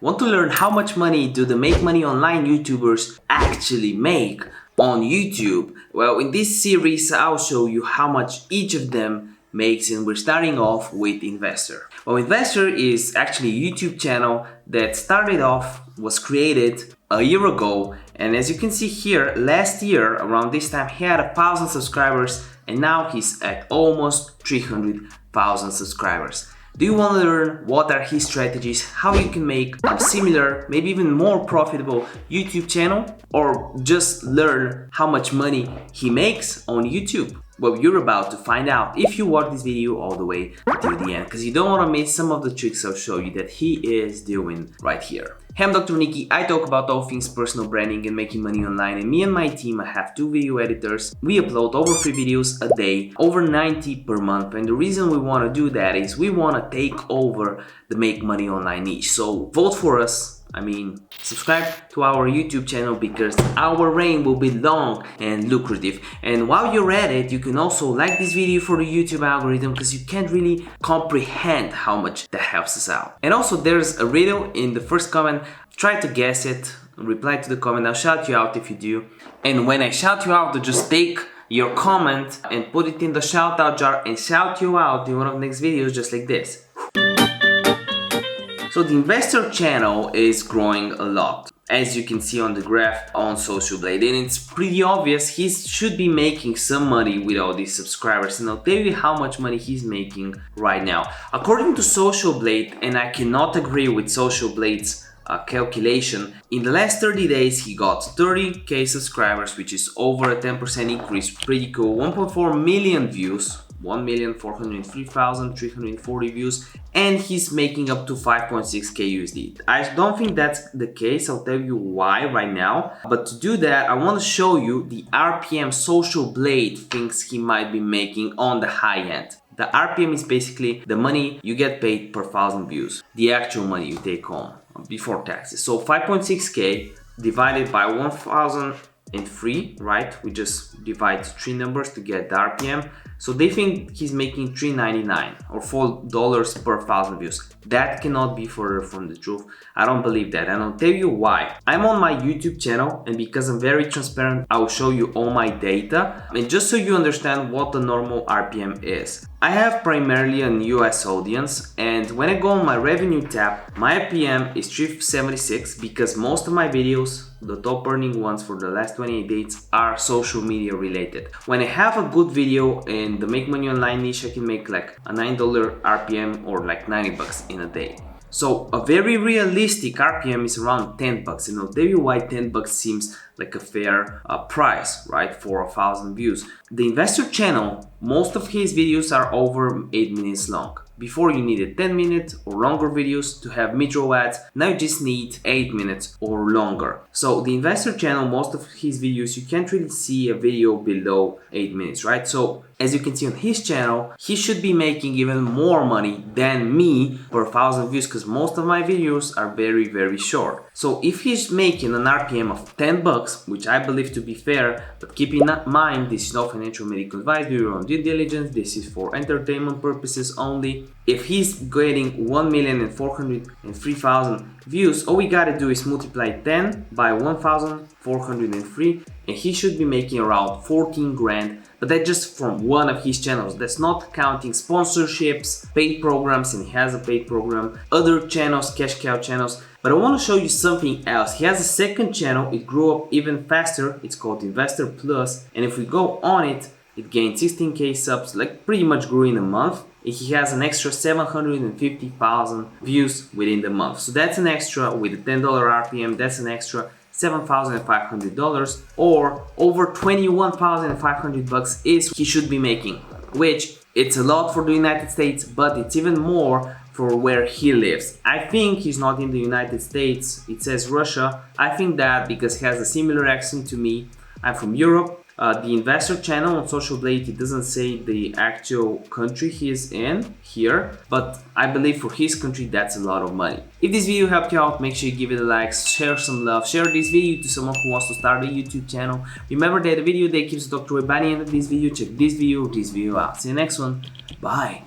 Want to learn how much money do the Make Money Online YouTubers actually make on YouTube? Well, in this series, I'll show you how much each of them makes, and we're starting off with Investor. Well, Investor is actually a YouTube channel that was created a year ago, and as you can see here, last year around this time he had 1,000 subscribers, and now he's at almost 300,000 subscribers. Do you want to learn what are his strategies, how you can make a similar, maybe even more profitable YouTube channel, or just learn how much money he makes on YouTube? Well, you're about to find out if you watch this video all the way till the end, because you don't want to miss some of the tricks I'll show you that he is doing right here. Hey, I'm Dr. Niki. I talk about all things personal branding and making money online, and me and my team, I have 2 video editors. We upload over 3 videos a day, over 90 per month, and the reason we want to do that is we want to take over the Make Money Online niche. So vote for us. Subscribe to our YouTube channel because our reign will be long and lucrative. And while you're at it, you can also like this video for the YouTube algorithm, because you can't really comprehend how much that helps us out. And also, there's a riddle in the first comment. Try to guess it, reply to the comment. I'll shout you out if you do. And when I shout you out, just take your comment and put it in the shout out jar and shout you out in one of the next videos, just like this. So the Investor channel is growing a lot, as you can see on the graph on Social Blade, and it's pretty obvious he should be making some money with all these subscribers, and I'll tell you how much money he's making right now. According to Social Blade, and I cannot agree with Social Blade's calculation, in the last 30 days he got 30k subscribers, which is over a 10% increase, pretty cool, 1.4 million views, 1,403,340 views, and he's making up to 5.6k USD. I don't think that's the case. I'll tell you why right now. But to do that, I want to show you the RPM Social Blade thinks he might be making on the high end. The RPM is basically the money you get paid per 1,000 views, the actual money you take home before taxes. So 5.6k divided by 1,003, right? We just divide 3 numbers to get the RPM. So they think he's making $3.99 or $4 per 1,000 views. That cannot be further from the truth. I don't believe that, and I'll tell you why. I'm on my YouTube channel, and because I'm very transparent, I'll show you all my data, and just so you understand what the normal RPM is. I have primarily an US audience, and when I go on my revenue tab, my RPM is 376 because most of my videos, the top earning ones for the last 28 days, are social media related. When I have a good video in the Make Money Online niche, I can make like a $9 RPM or like 90 bucks in a day. So a very realistic RPM is around 10 bucks, and I'll tell you why 10 bucks seems like a fair price, right, for 1,000 views. The Investor channel, most of his videos are over 8 minutes long. Before you needed 10 minutes or longer videos to have mid-roll ads, now you just need 8 minutes or longer. So the Investor channel, most of his videos, you can't really see a video below 8 minutes, right? So as you can see on his channel, he should be making even more money than me per 1,000 views, because most of my videos are very, very short. So if he's making an RPM of 10 bucks, which I believe to be fair, but keep in mind, this is not financial medical advice, do your own due diligence, this is for entertainment purposes only. If he's getting 1,403,000 views, all we gotta do is multiply 10 by 1,403, and he should be making around 14 grand. But that's just from one of his channels. That's not counting sponsorships, paid programs, and he has a paid program, other channels, cash cow channels. But I want to show you something else. He has a second channel. It grew up even faster. It's called Investor Plus, and if we go on it, it gained 16k subs, like pretty much grew in a month. And he has an extra 750,000 views within the month. So that's an extra with a $10 RPM. That's an extra $7,500, or over 21,500 bucks is he should be making, which it's a lot for the United States, but it's even more for where he lives. I think he's not in the United States. It says Russia. I think that because he has a similar accent to me. I'm from Europe. The Investor channel on Social Blade, it doesn't say the actual country he is in here, but I believe for his country that's a lot of money. If this video helped you out, make sure you give it a like, share some love, share this video to someone who wants to start a YouTube channel. Remember that the video that keeps Dr. by the end of this video, check this video out. See you next one. Bye.